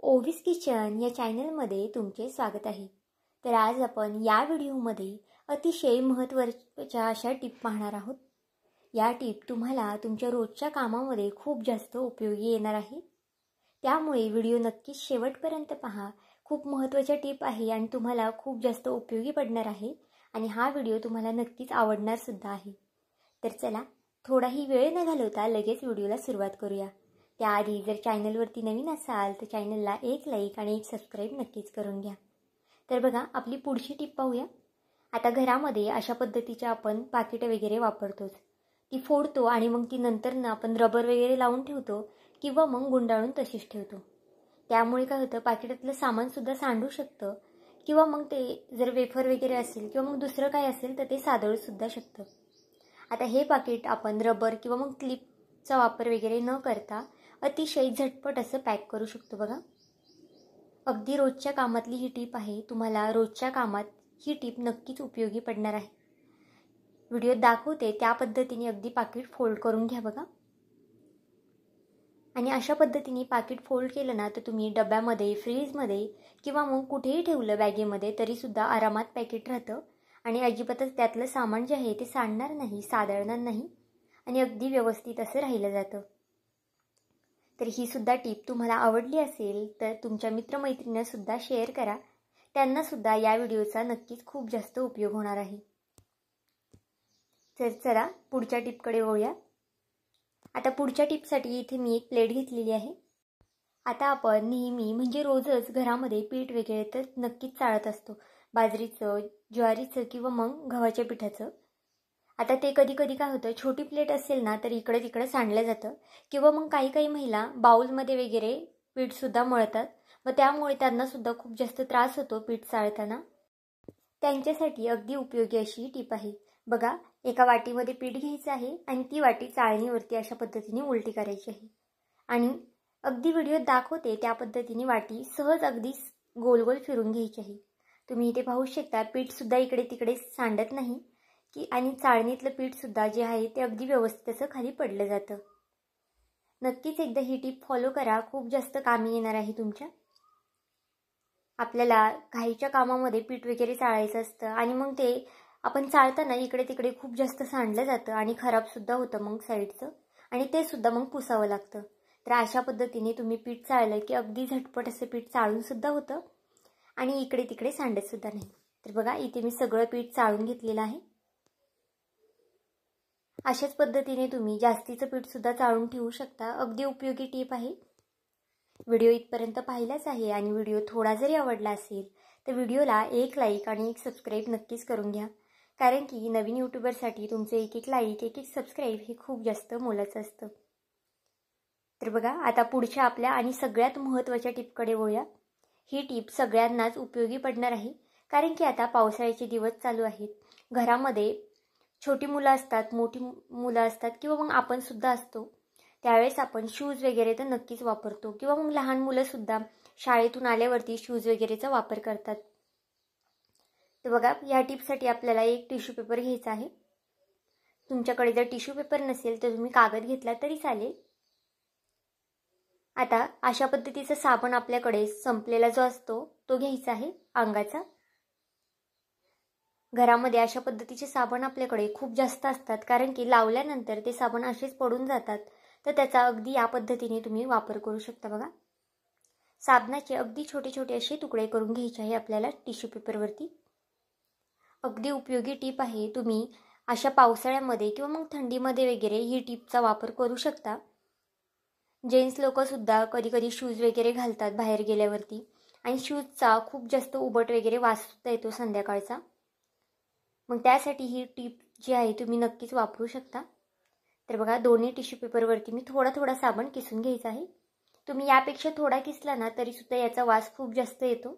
ओवीस kitchen या चॅनलमध्ये तुमचे स्वागत आहे। तर आज आपण या व्हिडिओमध्ये अतिशय महत्त्वाच्या अशा टिप पाहणार आहोत। या टिप तुम्हाला तुमच्या रोजच्या कामामध्ये खूप जास्त उपयोगी येणार आहे। त्यामुळे व्हिडिओ नक्कीच शेवटपर्यंत पहा। खूप महत्त्वाच्या टिप आहे आणि तुम्हाला खूप जास्त उपयोगी पडणार आहे आणि हा व्हिडिओ तुम्हाला नक्कीच आवडणार सुद्धा आहे। तर चला थोडाही वेळ न घालवता लगेच व्हिडिओला सुरुवात करूया। त्याआधी जर चॅनलवरती नवीन असाल तर चॅनलला एक लाईक आणि एक सबस्क्राईब नक्कीच करून घ्या। तर बघा आपली पुढची टिप पाहूया। आता घरामध्ये अशा पद्धतीच्या आपण पाकिटे वगैरे वापरतोच। ती फोडतो आणि मग ती नंतर आपण रबर वगैरे लावून ठेवतो किंवा मग गुंडाळून तशीच ठेवतो। त्यामुळे काय होतं पाकिटातलं सामान सुद्धा सांडू शकतं किंवा मग ते जर वेफर वगैरे असेल किंवा मग दुसरं काय असेल तर ते सादळू सुद्धा शकतं। आता हे पाकिट आपण रबर किंवा मग क्लिपचा वापर वगैरे न करता अतिशय झटपट असं पॅक करू शकतो। बघा अगदी रोजच्या कामातली ही टिप आहे। तुम्हाला रोजच्या कामात ही टिप नक्कीच उपयोगी पडणार आहे। व्हिडिओत दाखवते त्या पद्धतीने अगदी पाकिट फोल्ड करून घ्या बघा। आणि अशा पद्धतीने पाकिट फोल्ड केलं ना तर तुम्ही डब्यामध्ये फ्रीजमध्ये किंवा मग कुठेही ठेवलं बॅगेमध्ये तरी सुद्धा आरामात पॅकेट राहतं आणि अजिबातच त्यातलं सामान जे आहे ते सांडणार नाही, सादळणार नाही आणि अगदी व्यवस्थित असं राहिलं जातं। तर ही सुद्धा टिप तुम्हाला आवडली असेल तर तुमच्या मित्रमैत्रिणींना सुद्धा शेअर करा। त्यांना सुद्धा या व्हिडिओचा नक्कीच खूप जास्त उपयोग होणार आहे। तर चला पुढच्या टिपकडे वळूया। आता पुढच्या टिपसाठी इथे मी एक प्लेट घेतलेली आहे। आता आपण नेहमी म्हणजे रोजच घरामध्ये पीठ वगैरे तर नक्कीच चाळत असतो। बाजरीचं, ज्वारीचं किंवा मग गव्हाच्या पिठाचं। आता ते कधी कधी काय होतं छोटी प्लेट असेल ना तर इकडे तिकडे सांडलं जातं किंवा मग काही महिला बाउलमध्ये वगैरे पीठ सुद्धा मळतात व त्यामुळे त्यांना सुद्धा खूप जास्त त्रास होतो पीठ चाळताना। त्यांच्यासाठी अगदी उपयोगी अशी टिप आहे। बघा एका वाटीमध्ये पीठ घ्यायचं आहे आणि ती वाटी चाळणीवरती अशा पद्धतीने उलटी करायची आहे आणि अगदी व्हिडिओत दाखवते त्या पद्धतीने वाटी सहज अगदी गोल गोल फिरून घ्यायची आहे। तुम्ही इथे पाहू शकता पीठ सुद्धा इकडे तिकडे सांडत नाही की आणि चाळणीतलं पीठ सुद्धा जे आहे ते अगदी व्यवस्थित असं खाली पडलं जातं। नक्कीच एकदा ही टिप फॉलो करा, खूप जास्त कामी येणार आहे तुमच्या। आपल्याला घाईच्या कामामध्ये पीठ वगैरे चाळायचं असतं आणि मग ते आपण चाळताना इकडे तिकडे खूप जास्त सांडलं जातं आणि खराब सुद्धा होतं मग साईडचं आणि ते सुद्धा मग पुसावं लागतं। तर अशा पद्धतीने तुम्ही पीठ चाळलं की अगदी झटपट असं पीठ चाळून सुद्धा होतं आणि इकडे तिकडे सांडत सुद्धा नाही। तर बघा इथे मी सगळं पीठ चाळून घेतलेलं आहे। अशाच पद्धतीने तुम्ही जास्तीचं पीठ सुद्धा चाळून ठेवू शकता। अगदी उपयोगी टिप आहे। व्हिडिओ इथपर्यंत पाहिलाच आहे आणि व्हिडिओ थोडा जरी आवडला असेल तर व्हिडिओला एक लाईक आणि एक सबस्क्राईब नक्कीच करून घ्या, कारण की नवीन यूट्यूबरसाठी तुमचे एक एक लाईक एक एक सबस्क्राईब हे खूप जास्त मोलाचं असतं। तर बघा आता पुढच्या आपल्या आणि सगळ्यात महत्त्वाच्या टिपकडे वळूया। ही टिप सगळ्यांनाच उपयोगी पडणार आहे, कारण की आता पावसाळ्याचे दिवस चालू आहेत। घरामध्ये छोटी मुलं असतात, मोठी मुलं असतात किंवा मग आपण सुद्धा असतो। त्यावेळेस आपण शूज वगैरे तर नक्कीच वापरतो किंवा मग लहान मुलं सुद्धा शाळेतून आल्यावरती शूज वगैरेचा वापर करतात। तर बघा या टिपसाठी आपल्याला एक टिश्यू पेपर घ्यायचा आहे। तुमच्याकडे जर टिश्यू पेपर नसेल तर तुम्ही कागद घेतला तरी चालेल। आता अशा पद्धतीचा साबण आपल्याकडे संपलेला जो असतो तो घ्यायचा आहे अंगाचा। घरामध्ये अशा पद्धतीचे साबण आपल्याकडे खूप जास्त असतात, कारण की लावल्यानंतर ते साबण असेच पडून जातात। तर त्याचा अगदी या पद्धतीने तुम्ही वापर करू शकता। बघा साबणाचे अगदी छोटे छोटे असे तुकडे करून घ्यायचे आहे आपल्याला टिश्यू पेपरवरती। अगदी उपयोगी टिप आहे। तुम्ही अशा पावसाळ्यामध्ये किंवा मग थंडीमध्ये वगैरे ही टिपचा वापर करू शकता। जेंट्स लोक सुद्धा कधी कधी शूज वगैरे घालतात बाहेर गेल्यावरती आणि शूजचा खूप जास्त उबट वगैरे वास सुद्धा येतो संध्याकाळचा। मग त्यासाठी ही टिप जी आहे तुम्ही नक्कीच वापरू शकता। तर बघा दोन्ही टिश्यू पेपरवरती मी थोडा थोडा साबण किसून घ्यायचा आहे। तुम्ही यापेक्षा थोडा किसला ना तरी सुद्धा याचा वास खूप जास्त येतो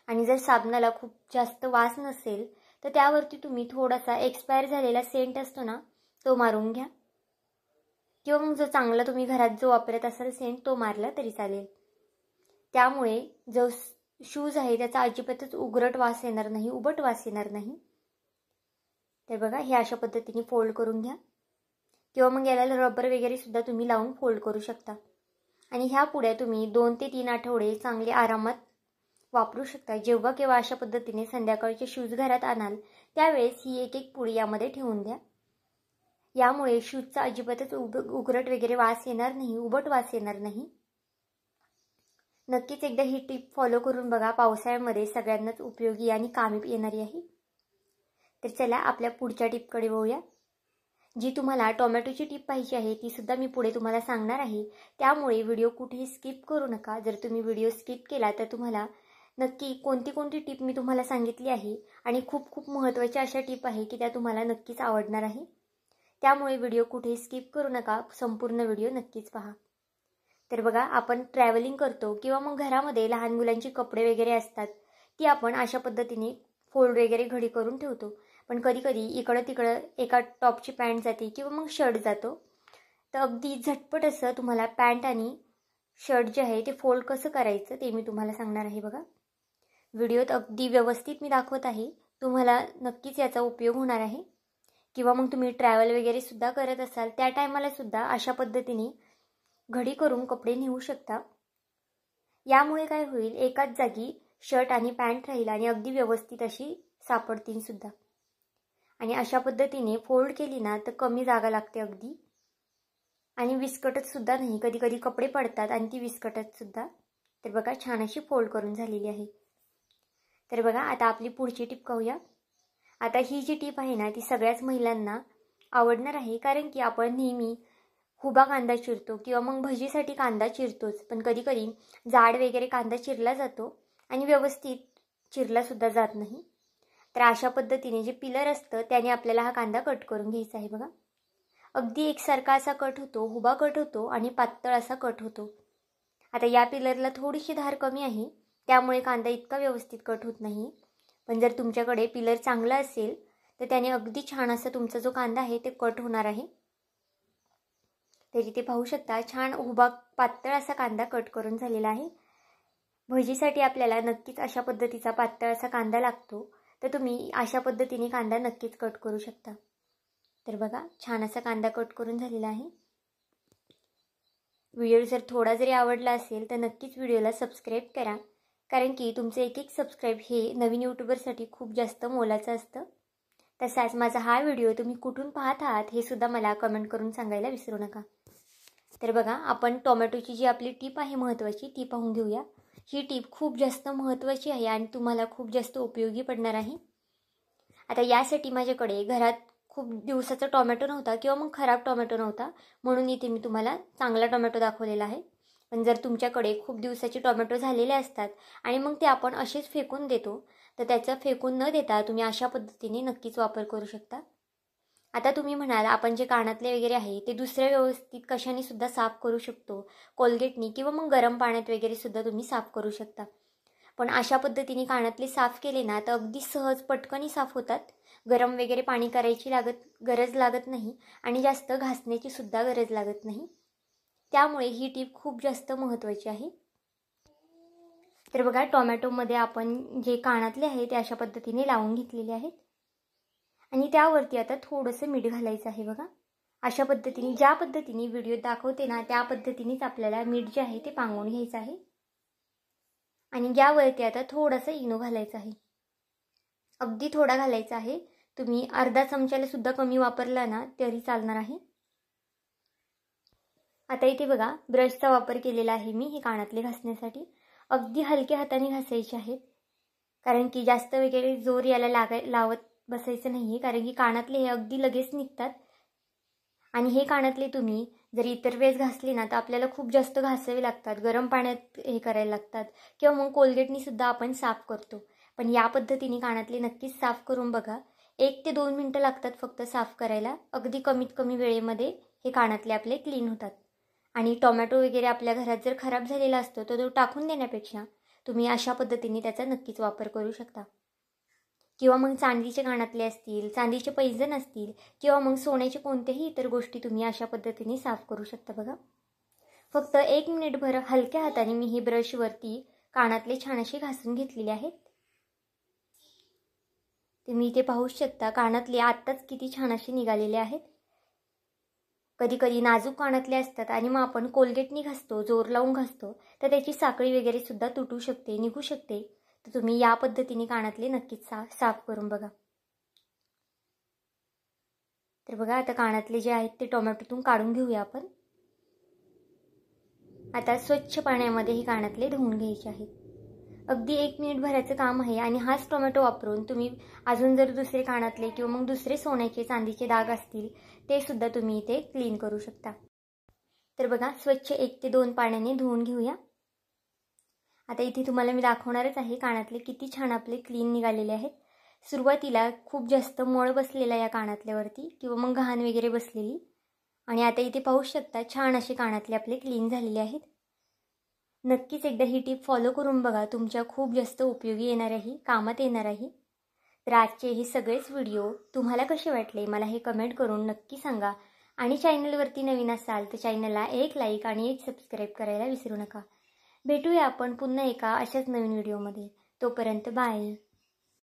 आणि जर साबणाला खूप जास्त वास नसेल तर त्यावरती तुम्ही थोडासा एक्सपायर झालेला सेंट असतो ना तो मारून घ्या किंवा मग जो चांगला तुम्ही घरात जो वापरत असाल सेंट तो मारला तरी चालेल। त्यामुळे जो शूज आहे त्याचा अजिबातच उग्रट वास येणार नाही, उबट वास येणार नाही। तर बघा हे अशा पद्धतीने फोल्ड करून घ्या किंवा मग याला रबर वगैरे सुद्धा तुम्ही लावून फोल्ड करू शकता आणि ह्या पुड्या तुम्ही 2 ते 3 आठवडे चांगले आरामात वापरू शकता. जेव्हा केव्हा अशा पद्धतीने संध्याकाळचे शूज घरात आणाल त्यावेळेस ही एक एक पुडी यामध्ये ठेवून द्या. यामुळे शूजचा अजिबातच उघरट वगैरे वास येणार नाही, उबट वास येणार नाही. नक्कीच एकदा ही टिप फॉलो करून बघा. पावसाळ्यामध्ये सगळ्यांनाच उपयोगी आणि कामी येणारी आहे. तर चला आपल्या पुढच्या टिपकडे वळूया. जी तुम्हाला टोमॅटोची टिप पाहिजे आहे ती सुद्धा मी पुढे तुम्हाला सांगणार आहे. त्यामुळे व्हिडिओ कुठेही स्किप करू नका. जर तुम्ही व्हिडिओ स्किप केला तर तुम्हाला नक्की कोणती टिप मी तुम्हाला सांगितली आहे आणि खूप महत्त्वाच्या अशा टिप आहे की त्या तुम्हाला नक्कीच आवडणार आहे. त्यामुळे व्हिडिओ कुठेही स्किप करू नका, संपूर्ण व्हिडिओ नक्कीच पहा. तर बघा, आपण ट्रॅव्हलिंग करतो किंवा मग घरामध्ये लहान मुलांची कपडे वगैरे असतात ती आपण अशा पद्धतीने फोल्ड वगैरे घडी करून ठेवतो. पण कधी इकडं तिकडं एका टॉपची पॅन्ट जाते किंवा मग शर्ट जातो. तर अगदी झटपट असं तुम्हाला पॅन्ट आणि शर्ट जे आहे ते फोल्ड कसं करायचं ते मी तुम्हाला सांगणार आहे. बघा, व्हिडिओत अगदी व्यवस्थित मी दाखवत आहे. तुम्हाला नक्कीच याचा उपयोग होणार आहे. किंवा मग तुम्ही ट्रॅव्हल वगैरे सुद्धा करत असाल त्या टायमाला सुद्धा अशा पद्धतीने घडी करून कपडे नेऊ शकता. यामुळे काय होईल, एकाच जागी शर्ट आणि पॅन्ट राहील आणि अगदी व्यवस्थित अशी सापडतील सुद्धा. आणि अशा पद्धतीने फोल्ड केली ना तर कमी जागा लागते अगदी आणि विस्कटत सुद्धा नाही. कधी कपडे पडतात आणि ती विस्कटत सुद्धा. तर बघा, छान अशी फोल्ड करून झालेली आहे. तर बघा, आता आपली पुढची टिप पाहूया. आता ही जी टिप आहे ना ती सगळ्याच महिलांना आवडणार आहे. कारण की आपण नेहमी उभा कांदा चिरतो किंवा मग भजीसाठी कांदा चिरतोच. पण कधी जाड वगैरे कांदा चिरला जातो आणि व्यवस्थित चिरला सुद्धा जात नाही. तर अशा पद्धतीने जे पिलर असतं त्याने आपल्याला हा कांदा कट करून घ्यायचा आहे. बघा, अगदी एकसारखा असा कट होतो, उभा कट होतो आणि पातळ असा कट होतो. आता या पिलरला थोडीशी धार कमी आहे त्यामुळे कांदा इतका व्यवस्थित कट होत नाही. पण जर तुमच्याकडे पिलर चांगला असेल तर त्याने अगदी छान असा तुमचा जो कांदा आहे ते कट होणार आहे. तर इथे पाहू शकता, छान उभा पातळ असा कांदा कट करून झालेला आहे. भजीसाठी आपल्याला नक्कीच अशा पद्धतीचा पातळ असा कांदा लागतो. तर तुम्ही अशा पद्धतीने कांदा नक्कीच कट करू शकता. तर बघा, छान असा कांदा कट करून झालेला आहे. व्हिडिओ जर थोडा जरी आवडला असेल तर नक्कीच व्हिडिओला सबस्क्राईब करा. कारण की तुमचे एक सबस्क्राईब हे नवीन यूट्यूबरसाठी खूप जास्त मोलाचं असतं. तसाच माझा हा व्हिडिओ तुम्ही कुठून पाहत आहात हे सुद्धा मला कमेंट करून सांगायला विसरू नका. तर बघा, आपण टोमॅटोची जी आपली टिप आहे महत्त्वाची ती पाहून घेऊया. ही टिप खूप जास्त महत्त्वाची आहे आणि तुम्हाला खूप जास्त उपयोगी पडणार आहे. आता यासाठी माझ्याकडे घरात खूप दिवसाचा टोमॅटो नव्हता किंवा मग खराब टोमॅटो नव्हता, म्हणून इथे मी तुम्हाला चांगला टोमॅटो दाखवलेला आहे. पण जर तुमच्याकडे खूप दिवसाचे टोमॅटो झालेले असतात आणि मग ते आपण असेच फेकून देतो तर त्याचा फेकून न देता तुम्ही अशा पद्धतीने नक्कीच वापर करू शकता. आता तुम्ही म्हणाल आपण जे कानातले वगैरे आहे ते दुसऱ्या व्यवस्थित कशाने सुद्धा साफ करू शकतो, कोलगेटनी किंवा मग गरम पाण्यात वगैरे सुद्धा तुम्ही साफ करू शकता. पण अशा पद्धतीने कानातले साफ केले ना तर अगदी सहज पटकनी साफ होतात. गरम वगैरे पाणी करायची गरज लागत नाही आणि जास्त घासण्याची सुद्धा गरज लागत नाही. त्यामुळे ही टिप खूप जास्त महत्त्वाची आहे. तर बघा, टोमॅटोमध्ये आपण जे कानातले आहे ते अशा पद्धतीने लावून घेतलेले आहेत आणि त्यावरती आता थोडंसं मीठ घालायचं आहे. बघा, अशा पद्धतीने ज्या पद्धतीने व्हिडिओ दाखवते ना त्या पद्धतीनेच आपल्याला मीठ जे आहे ते पांगवून घ्यायचं आहे आणि यावरती आता थोडंसं इनो घालायचं आहे. अगदी थोडा घालायचा आहे. तुम्ही अर्धा चमच्याला सुद्धा कमी वापरला ना तरी चालणार आहे. आता इथे बघा, ब्रशचा वापर केलेला आहे मी हे कानातले घासण्यासाठी. अगदी हलक्या हाताने घासायचे आहेत कारण की जास्त वगैरे जोर याला लावत बसायचं नाही आहे. कारण की कानातले हे अगदी लगेच निघतात आणि हे कानातले तुम्ही जर इतर वेळेस घासले ना तर आपल्याला खूप जास्त घासावे लागतात, गरम पाण्यात हे करायला लागतात किंवा मग कोलगेटनी सुद्धा आपण साफ करतो. पण या पद्धतीने कानातले नक्कीच साफ करून बघा. 1 ते 2 मिनटं लागतात फक्त साफ करायला. अगदी कमीत कमी वेळेमध्ये हे कानातले आपले क्लीन होतात. आणि टोमॅटो वगैरे आपल्या घरात जर खराब झालेला असतो तर तो टाकून देण्यापेक्षा तुम्ही अशा पद्धतीने त्याचा नक्कीच वापर करू शकता. किंवा मग चांदीचे कानातले असतील, चांदीचे पैंजण असतील किंवा मग सोन्याचे कोणत्याही इतर गोष्टी तुम्ही अशा पद्धतीने साफ करू शकता. बघा, फक्त 1 मिनिटभर हलक्या हाताने मी हे ब्रशवरती कानातले छान असे घासून घेतलेले आहेत. तुम्ही इथे पाहू शकता कानातले आत्ताच किती छान असे निघालेले आहेत. कधी कधी नाजूक कानातले असतात आणि मग आपण कोलगेटनी घासतो, जोर लावून घासतो, तर त्याची साखळी वगैरे सुद्धा तुटू शकते, निघू शकते. तर तुम्ही या पद्धतीने कानातले नक्कीच साफ करून बघा. तर बघा, आता कानातले जे आहेत ते टोमॅटोतून काढून घेऊया आपण. आता स्वच्छ पाण्यामध्ये हे कानातले धुवून घ्यायचे आहेत. अगदी 1 मिनिट भराचं काम आहे आणि हाच टोमॅटो वापरून तुम्ही अजून जर दुसरे कानातले किंवा मग दुसरे सोन्याचे चांदीचे डाग असतील ते सुद्धा तुम्ही इथे क्लीन करू शकता. तर बघा, स्वच्छ 1 ते 2 पाण्याने धुवून घेऊया. आता इथे तुम्हाला मी दाखवणारच आहे कानातले किती छान आपले क्लीन निघालेले आहेत. सुरुवातीला खूप जास्त मळ बसलेला या कानातल्यावरती किंवा मग घाण वगैरे बसलेली, आणि आता इथे पाहू शकता छान असे कानातले आपले क्लीन झालेले आहेत. नक्कीच एकदा ही टिप फॉलो करून बघा, तुमच्या खूप जास्त उपयोगी येणार आहे, कामात येणार आहे. तर आजचे हे सगळेच व्हिडिओ तुम्हाला कसे वाटले मला हे कमेंट करून नक्की सांगा. आणि चॅनलवरती नवीन असाल तर चॅनलला एक लाईक आणि एक सबस्क्राईब करायला विसरू नका. भेटूया आपण पुन्हा एका अशाच नवीन व्हिडिओमध्ये. तोपर्यंत बाय.